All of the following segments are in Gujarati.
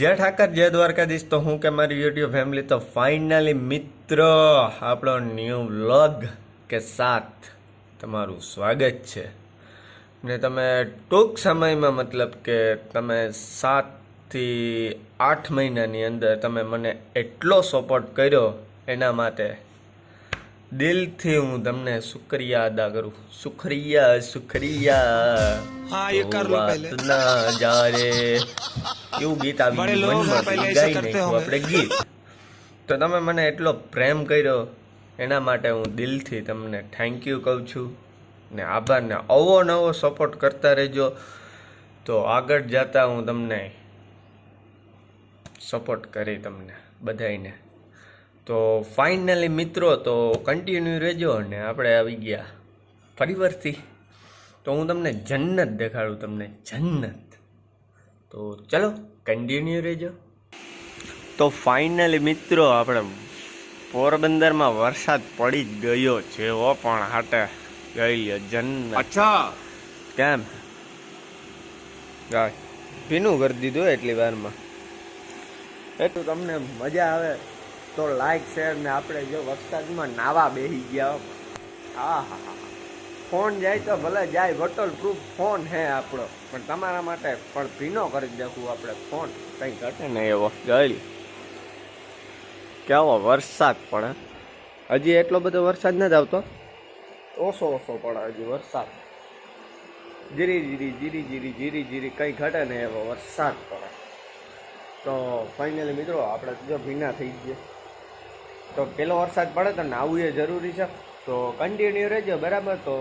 જય ઠાકર જય દ્વારકાધીશ. તો હું કે મારી યુટ્યુબ ફેમિલી તો ફાઇનલી મિત્ર આપણો ન્યૂ વ્લોગ કે સાથ તમારું સ્વાગત છે. ને તમે ટૂંક સમયમાં મતલબ કે તમે 7 થી 8 મહિનાની અંદર તમે મને એટલો સપોર્ટ કર્યો એના માટે દિલથી હું તમને શુક્રિયા અદા કરું. શુક્રિયા हाँ ये कर लो पहले ના જા રે એવું ગીત આવી बड़े ગયું लोग મનમાં हैं, पहले તો ऐसे ગાઈ करते નાખ્યું होंगे। આપણે ગીત. તો તમે મને એટલો પ્રેમ કર્યો એના માટે હું દિલથી તમને થેન્ક યુ કહું છું ને આભાર. ને આવો નવો સપોર્ટ કરતા રહેજો તો આગળ જતા હું તમને સપોર્ટ કરી તમને બધાને. તો ફાઇનલી મિત્રો તો કન્ટિન્યુ રહેજો ને આપણે આવી ગયા ફરીવરથી. તો હું તમને જન્નત દેખાડું, તમને જન્નત. તો ચલો કન્ટિન્યુ રહેજો. તો ફાઇનલી મિત્રો આપણે પોરબંદરમાં વરસાદ પડી જ ગયો છે ઓ, પણ હાટે ગઈ લ્યો જન્નત. अच्छा કેમ ગાય ભીનું કરી દીધું એટલી વારમાં. એટલું તમને મજા આવે તો લાઈક શેર ને આપણે જો વરસાદમાં નાવા બેસી ગયા. હા હા હા, ફોન જાય તો ભલે જાય, વોટર પ્રૂફ ફોન હે આપણો, પણ તમારા માટે પણ ભીનો કરી દેખું આપણે ફોન, કંઈ ઘટે નહીં એવો. ગઈ કેવો વરસાદ પડે, હજી એટલો બધો વરસાદ નથી આવતો, ઓછો પડે હજી વરસાદ. જીરી જીરી કંઈ ઘટે નહીં એવો વરસાદ પડે. તો ફાઇનલી મિત્રો આપણે જો ભીના થઈ ગયા તો પેલો વરસાદ પડે તો નાવું એ જરૂરી છે. તો કન્ટિન્યુ રહેજો બરાબર. તો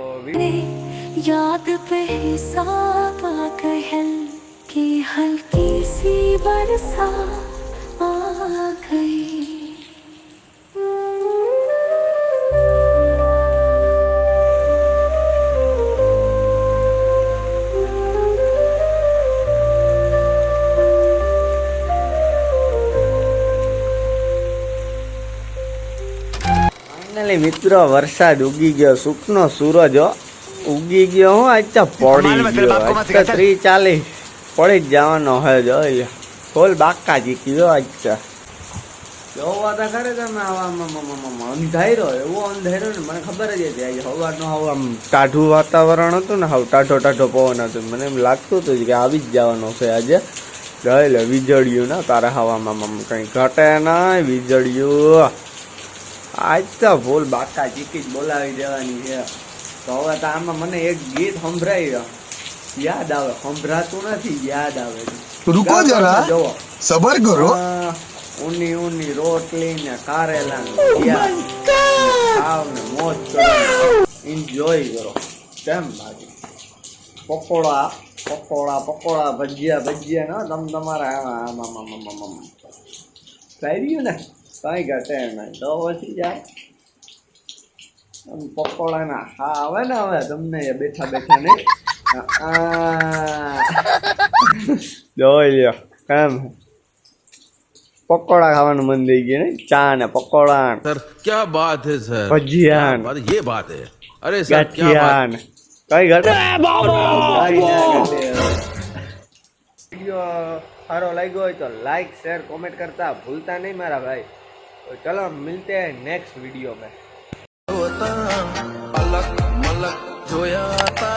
याद पे हिसाब आ कहल की हल्की सी बरसा आ गई। ફાઇનલી મિત્રો વરસાદ ઉગી ગયો, સુખનો સૂરજ ઉગી ગયો. હું અચ્છા પડી ગયો, 30-40 પડી જ જવાનો હે. જોઈ ફૂલ બાકા જીક્યો. અચ્છા જોવા તો ખરે તમે આવામાં અંધારો, એવો અંધારો ને મને ખબર જ હતી આજે હવાનો હાવ આમ ટાઢું વાતાવરણ હતું ને, હાવ ટાઢો પવન હતું. મને એમ લાગતું હતું કે આવી જ જવાનો છે આજે. જોઈ લે વીજળિયું ના તારે હવામાં કંઈ ઘટે ના વીજળિયું. આજ તો ભૂલ બાકા ચીકી જ બોલાવી દેવાની છે. તો હવે તો આમાં મને એક ગીત સંભળાય યાદ આવે, સંભળાતું નથી યાદ આવે. रुको जरा सबर करो ઊની રોટલી ને કારેલા ને ખાવ ને મોજ કરો, એન્જોય કરો. કેમ બાકી પકોડા ભજીયા ના તમ તમારા આમાં કર્યું ને કઈ ઘટે નહીં. તો પછી જાય પકોડા ના હા આવે ને હવે તમને બેઠા ને જોઈ લ્યો કેમ પકોડા ખાવાનું મન થઈ ગયું ને. ચા ને પકોડા सर क्या बात है सर, ભજીયા क्या बात, ये बात है। अरे सर क्या ગાંઠિયા ને કઈ ઘટે વિડીયો સારો લાગ્યો હોય તો લાઈક શેર કોમેન્ટ કરતા ભૂલતા નહીં મારા ભાઈ. તો ચલો મિલતે हैं नेक्स्ट वीडियो में. पलक मलक जोया था